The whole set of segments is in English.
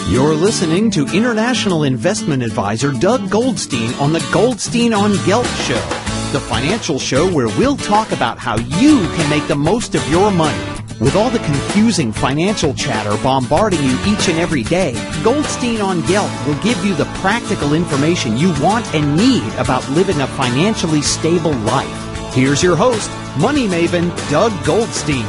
You're listening to international investment advisor Doug Goldstein on the Goldstein on Gelt show, the financial show where we'll talk about how you can make the most of your money. With all the confusing financial chatter bombarding you each and every day, Goldstein on Gelt will give you the practical information you want and need about living a financially stable life. Here's your host, money maven Doug Goldstein.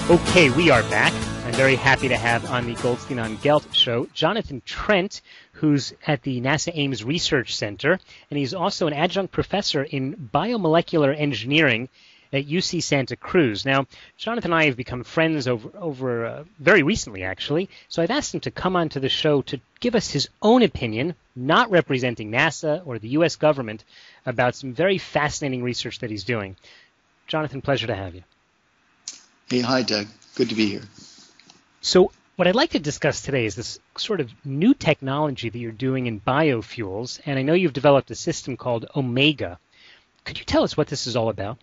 Okay, we are back. I'm very happy to have on the Goldstein on Gelt show Jonathan Trent, who's at the NASA Ames Research Center, and he's also an adjunct professor in biomolecular engineering at UC Santa Cruz. Now, Jonathan and I have become friends over very recently, actually, so I've asked him to come onto the show to give us his own opinion, not representing NASA or the U.S. government, about some very fascinating research that he's doing. Jonathan, pleasure to have you. Hey, hi, Doug. Good to be here. So what I'd like to discuss today is this sort of new technology that you're doing in biofuels, and I know you've developed a system called Omega. Could you tell us what this is all about?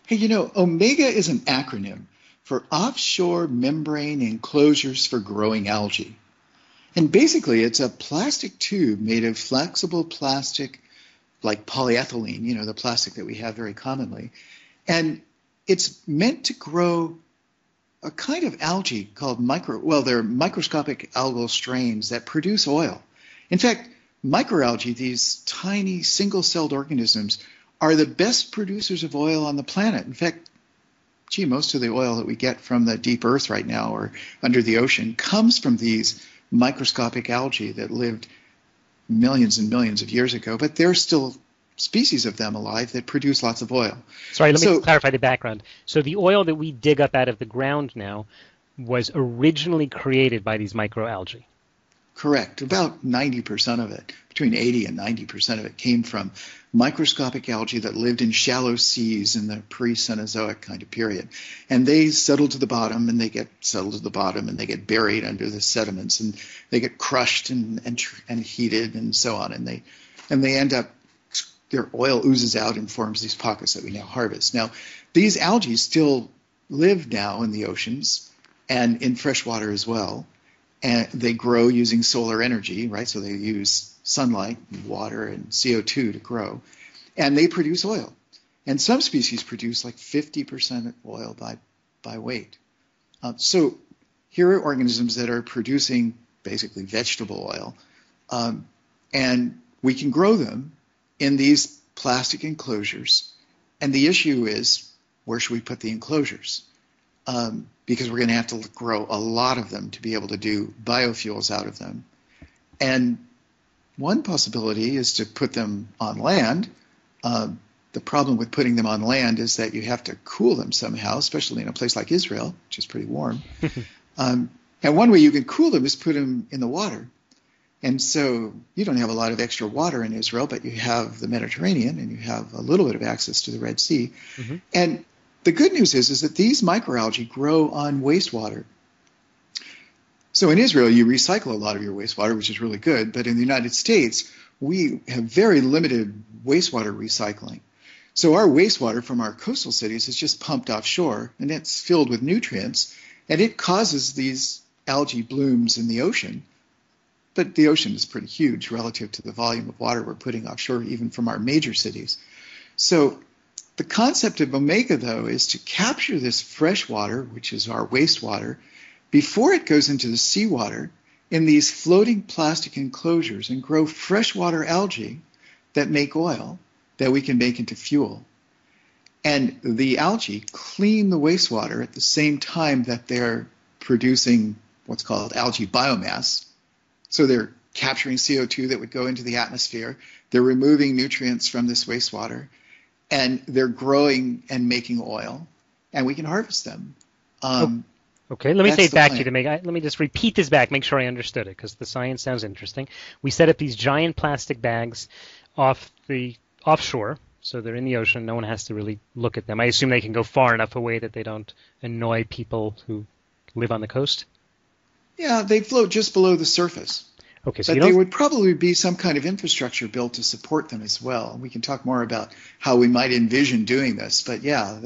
Hey, Omega is an acronym for Offshore Membrane Enclosures for Growing Algae. And basically, it's a plastic tube made of flexible plastic like polyethylene, the plastic that we have very commonly. And it's meant to grow a kind of algae called they're microscopic algal strains that produce oil. In fact, microalgae, these tiny single-celled organisms, are the best producers of oil on the planet. In fact, most of the oil that we get from the deep earth right now or under the ocean comes from these microscopic algae that lived millions and millions of years ago, but there's still species of them alive that produce lots of oil. Sorry, let me clarify the background. So the oil that we dig up out of the ground now was originally created by these microalgae. Correct. About 90% of it, between 80 and 90% of it, came from microscopic algae that lived in shallow seas in the pre-Cenozoic kind of period. And they settle to the bottom, and they get settled to the bottom, and they get buried under the sediments, and they get crushed and heated and so on. And they end up, their oil oozes out and forms these pockets that we now harvest. Now, these algae still live now in the oceans and in fresh water as well. And they grow using solar energy, right? So they use sunlight, and water, and CO2 to grow. And they produce oil. And some species produce like 50% oil by weight. So here are organisms that are producing basically vegetable oil. And we can grow them in these plastic enclosures. And the issue is, where should we put the enclosures? Because we're going to have to grow a lot of them to be able to do biofuels out of them. And one possibility is to put them on land. The problem with putting them on land is that you have to cool them somehow, especially in a place like Israel, which is pretty warm. And one way you can cool them is put them in the water. And so you don't have a lot of extra water in Israel, but you have the Mediterranean and you have a little bit of access to the Red Sea. Mm-hmm. And the good news is that these microalgae grow on wastewater. So in Israel, you recycle a lot of your wastewater, which is really good. But in the United States, we have very limited wastewater recycling. So our wastewater from our coastal cities is just pumped offshore, and it's filled with nutrients, and it causes these algae blooms in the ocean. But the ocean is pretty huge relative to the volume of water we're putting offshore, even from our major cities. So the concept of Omega, though, is to capture this fresh water, which is our wastewater, before it goes into the seawater in these floating plastic enclosures and grow freshwater algae that make oil that we can make into fuel. And the algae clean the wastewater at the same time that they're producing what's called algae biomass. So they're capturing CO2 that would go into the atmosphere. They're removing nutrients from this wastewater. And they're growing and making oil. And we can harvest them. Okay, let me say it back to you let me just repeat this back, make sure I understood it, because the science sounds interesting. We set up these giant plastic bags offshore, so they're in the ocean. No one has to really look at them. I assume they can go far enough away that they don't annoy people who live on the coast? Yeah, they float just below the surface. Okay, so but there would probably be some kind of infrastructure built to support them as well. We can talk more about how we might envision doing this. But yeah,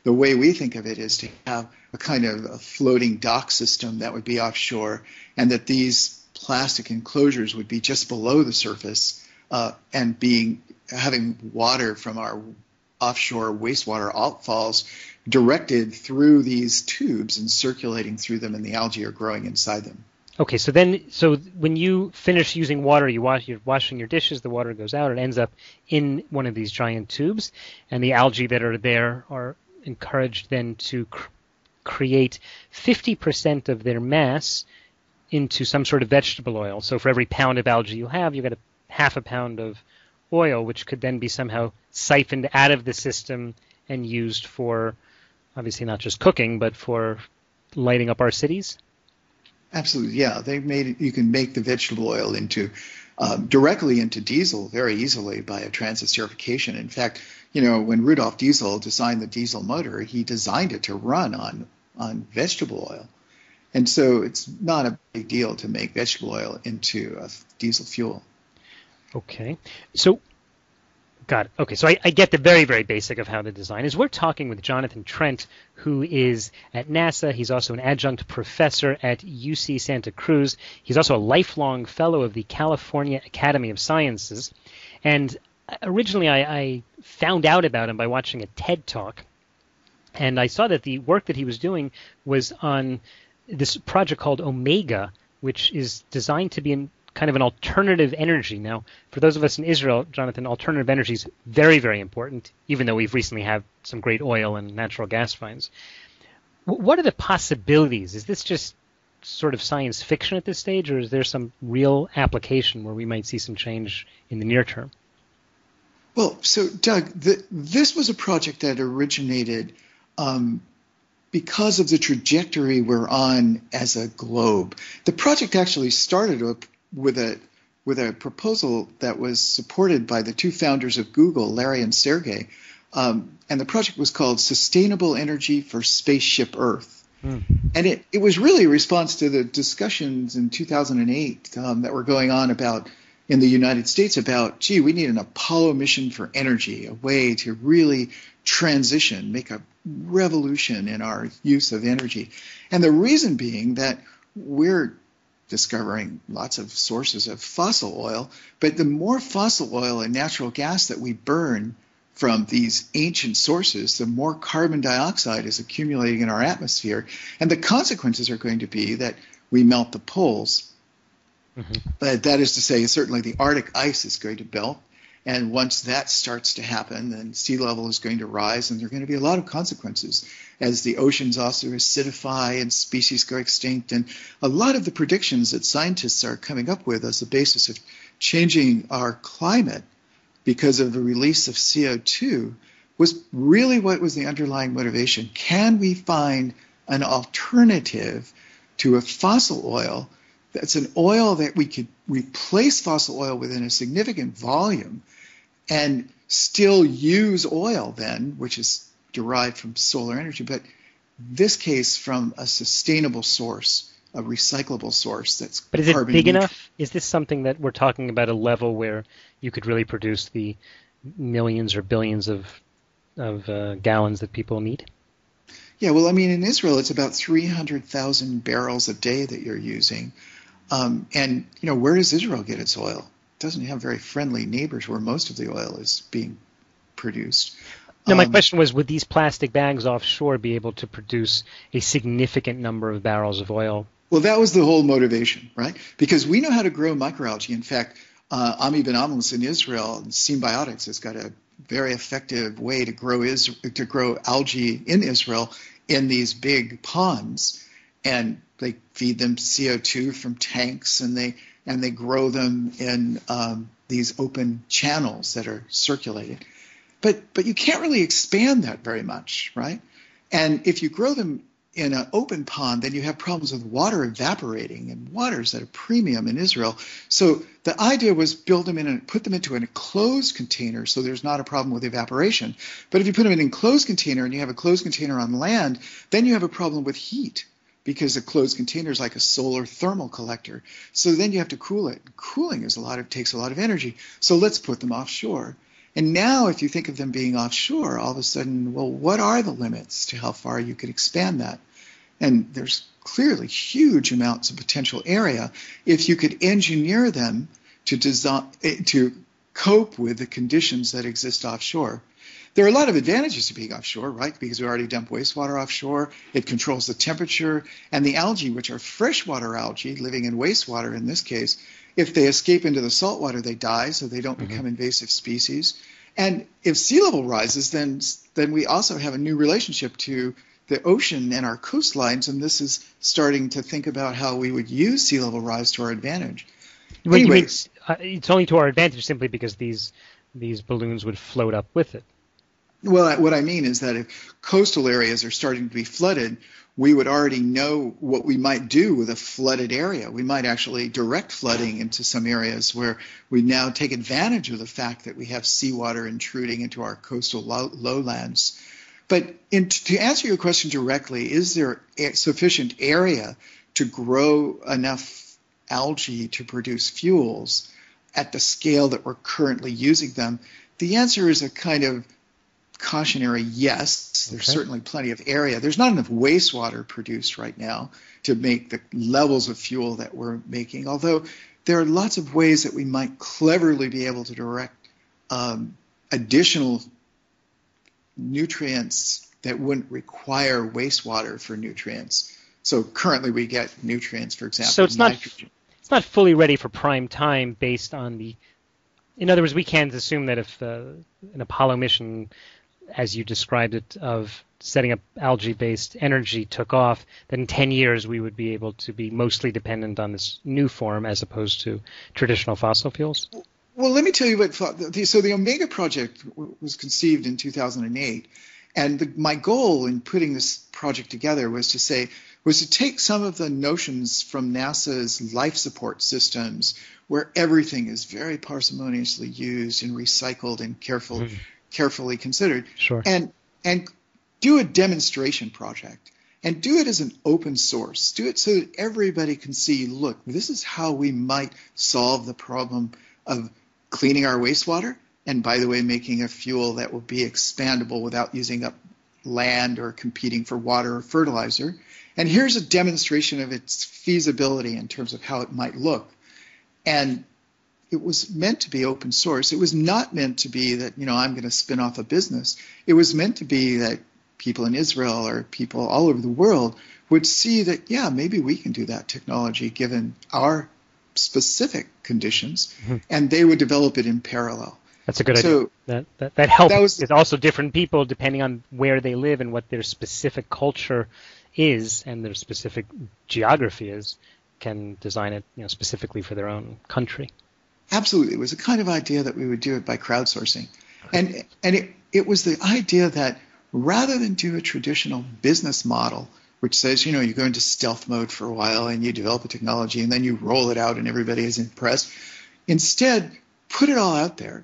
the way we think of it is to have a kind of a floating dock system that would be offshore, and that these plastic enclosures would be just below the surface, and having water from our offshore wastewater outfalls directed through these tubes and circulating through them, and the algae are growing inside them. Okay, so when you finish using water, you're washing your dishes, the water goes out, it ends up in one of these giant tubes, and the algae that are there are encouraged then to create 50% of their mass into some sort of vegetable oil. So for every pound of algae you have, you get half a pound of oil, which could then be somehow siphoned out of the system and used for, obviously not just cooking, but for lighting up our cities? Absolutely, yeah. You can make the vegetable oil directly into diesel very easily by a transesterification. In fact, when Rudolf Diesel designed the diesel motor, he designed it to run on vegetable oil. And so it's not a big deal to make vegetable oil into a diesel fuel. Okay. So, got it. Okay, so I get the very, very basic of how the design is. We're talking with Jonathan Trent, who is at NASA. He's also an adjunct professor at UC Santa Cruz. He's also a lifelong fellow of the California Academy of Sciences. And originally I found out about him by watching a TED Talk. And I saw that the work that he was doing was on this project called Omega, which is designed to be kind of an alternative energy. Now, for those of us in Israel, Jonathan, alternative energy is very, very important, even though we've recently had some great oil and natural gas finds. What are the possibilities? Is this just sort of science fiction at this stage, or is there some real application where we might see some change in the near term? Well, so Doug, this was a project that originated because of the trajectory we're on as a globe. The project actually started with a proposal that was supported by the two founders of Google, Larry and Sergey, and the project was called Sustainable Energy for Spaceship Earth. And it was really a response to the discussions in 2008 that were going on in the United States about, we need an Apollo mission for energy, a way to really transition, make a revolution in our use of energy. And the reason being that we're discovering lots of sources of fossil oil, but the more fossil oil and natural gas that we burn from these ancient sources, the more carbon dioxide is accumulating in our atmosphere, and the consequences are going to be that we melt the poles. But that is to say, certainly the Arctic ice is going to melt, and once that starts to happen, then sea level is going to rise, and there are going to be a lot of consequences as the oceans also acidify and species go extinct. And a lot of the predictions that scientists are coming up with as a basis of changing our climate because of the release of CO2 was really what was the underlying motivation. Can we find an alternative to a fossil oil that's an oil that we could replace fossil oil within a significant volume and still use oil then, which is derived from solar energy, but this case from a sustainable source, a recyclable source that's carbon neutral. But is it big enough? Is this something that we're talking about a level where you could really produce the millions or billions of gallons that people need? Yeah, well, I mean, in Israel, it's about 300,000 barrels a day that you're using. And, where does Israel get its oil? It doesn't have very friendly neighbors where most of the oil is being produced. No, my question was, would these plastic bags offshore be able to produce a significant number of barrels of oil? Well, that was the whole motivation, right? Because we know how to grow microalgae. In fact, Ami Ben Amos in Israel, Symbiotics, has got a very effective way to grow algae in Israel in these big ponds, and they feed them CO2 from tanks, and they grow them in these open channels that are circulated. But you can't really expand that very much, right? And if you grow them in an open pond, then you have problems with water evaporating, and water's at a premium in Israel. So the idea was put them into an enclosed container so there's not a problem with evaporation. But if you put them in an enclosed container and you have a closed container on land, then you have a problem with heat, because a closed container is like a solar thermal collector. So then you have to cool it. Cooling takes a lot of energy. So let's put them offshore. And now if you think of them being offshore, all of a sudden, well, what are the limits to how far you could expand that? And there's clearly huge amounts of potential area if you could engineer them to cope with the conditions that exist offshore. There are a lot of advantages to being offshore, right? Because we already dump wastewater offshore. It controls the temperature. And the algae, which are freshwater algae living in wastewater in this case, if they escape into the saltwater, they die, so they don't become invasive species. And if sea level rises, then we also have a new relationship to the ocean and our coastlines, and this is starting to think about how we would use sea level rise to our advantage. Well, Anyways, it's only to our advantage simply because these balloons would float up with it. Well, what I mean is that if coastal areas are starting to be flooded, we would already know what we might do with a flooded area. We might actually direct flooding into some areas where we now take advantage of the fact that we have seawater intruding into our coastal lowlands. But to answer your question directly, is there sufficient area to grow enough algae to produce fuels at the scale that we're currently using them? The answer is a kind of cautionary yes. There's certainly plenty of area. There's not enough wastewater produced right now to make the levels of fuel that we're making, although there are lots of ways that we might cleverly be able to direct additional nutrients that wouldn't require wastewater for nutrients. So currently we get nutrients, for example, so it's nitrogen. It's not fully ready for prime time based on the... In other words, we can't assume that if an Apollo mission, as you described it, of setting up algae-based energy took off, that in 10 years we would be able to be mostly dependent on this new form as opposed to traditional fossil fuels? Well, let me tell you what. So the Omega project was conceived in 2008, and my goal in putting this project together was to take some of the notions from NASA's life support systems, where everything is very parsimoniously used and recycled and carefully considered, and do a demonstration project. And do it as an open source. Do it so that everybody can see, look, this is how we might solve the problem of cleaning our wastewater, and by the way, making a fuel that will be expandable without using up land or competing for water or fertilizer. And here's a demonstration of its feasibility in terms of how it might look. And it was meant to be open source. It was not meant to be that, I'm going to spin off a business. It was meant to be that people in Israel or people all over the world would see that, yeah, maybe we can do that technology given our specific conditions, and they would develop it in parallel. That's a good idea. That helps. It's also different people, depending on where they live and what their specific culture is and their specific geography is, can design it specifically for their own country. Absolutely. It was a kind of idea that we would do it by crowdsourcing. And it was the idea that rather than do a traditional business model, which says, you go into stealth mode for a while and you develop a technology and then you roll it out and everybody is impressed. Instead, put it all out there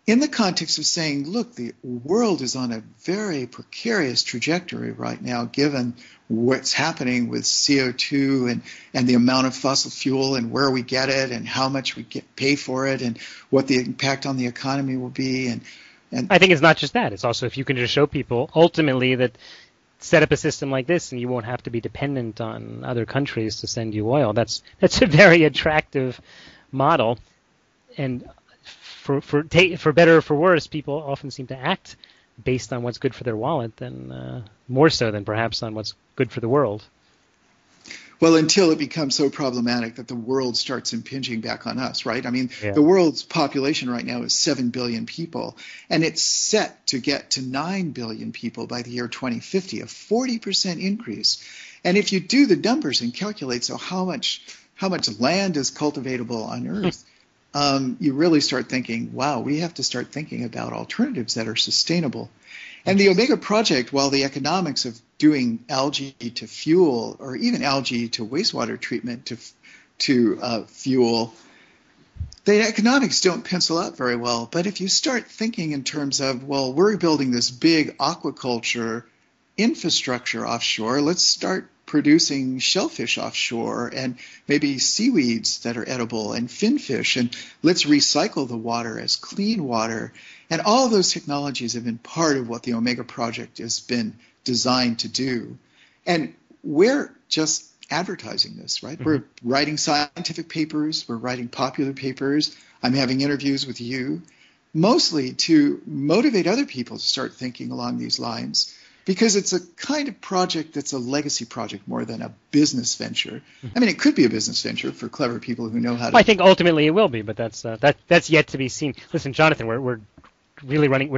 in the context of saying, look, the world is on a very precarious trajectory right now, given what's happening with CO2 and the amount of fossil fuel and where we get it and how much we pay for it and what the impact on the economy will be. And I think it's not just that. It's also if you can just show people ultimately that set up a system like this and you won't have to be dependent on other countries to send you oil. That's a very attractive model. And for better or for worse, people often seem to act based on what's good for their wallet than more so than perhaps on what's good for the world. Well, until it becomes so problematic that the world starts impinging back on us, right? I mean, The world's population right now is 7 billion people, and it's set to get to 9 billion people by the year 2050, a 40% increase. And if you do the numbers and calculate how much land is cultivatable on Earth, you really start thinking, wow, we have to start thinking about alternatives that are sustainable. And the Omega project, while the economics of doing algae to fuel or even algae to wastewater treatment to fuel, the economics don't pencil out very well. But if you start thinking in terms of, well, we're building this big aquaculture infrastructure offshore, let's start producing shellfish offshore and maybe seaweeds that are edible and finfish, and let's recycle the water as clean water. And all those technologies have been part of what the Omega Project has been designed to do. And we're just advertising this, right? Mm-hmm. We're writing scientific papers, we're writing popular papers, I'm having interviews with you, mostly to motivate other people to start thinking along these lines, because it's a kind of project that's a legacy project more than a business venture. I mean, it could be a business venture for clever people who know how to... I think ultimately it will be, but that's yet to be seen. Listen, Jonathan, we're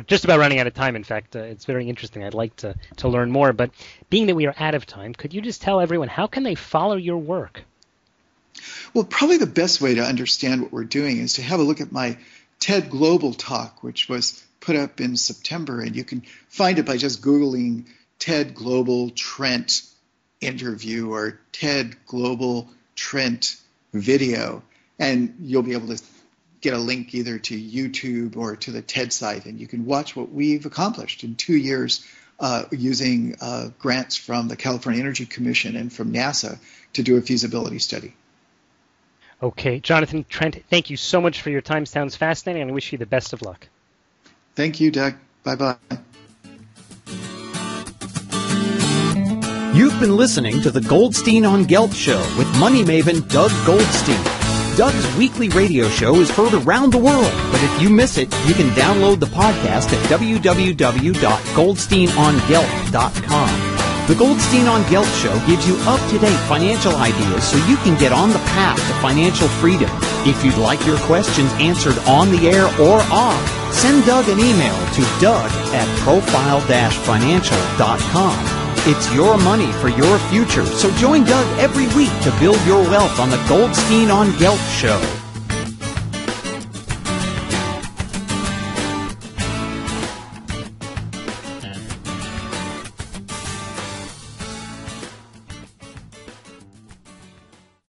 just about running out of time. In fact, it's very interesting. I'd like to learn more, but being that we are out of time, could you just tell everyone how can they follow your work? Well, probably the best way to understand what we're doing is to have a look at my TED Global talk, which was put up in September, and you can find it by just Googling TED Global Trent interview or TED Global Trent video, and you'll be able to get a link either to YouTube or to the TED site, and you can watch what we've accomplished in 2 years using grants from the California Energy Commission and from NASA to do a feasibility study. Okay, Jonathan, Trent, thank you so much for your time. Sounds fascinating, and I wish you the best of luck. Thank you, Doug. Bye-bye. You've been listening to the Goldstein on Gelt Show with money maven Doug Goldstein. Doug's weekly radio show is heard around the world, but if you miss it, you can download the podcast at www.goldsteinongelt.com. The Goldstein on Gelt Show gives you up-to-date financial ideas so you can get on the path to financial freedom. If you'd like your questions answered on the air or off, send Doug an email to doug@profile-financial.com. It's your money for your future, so join Doug every week to build your wealth on the Goldstein on Gelt Show.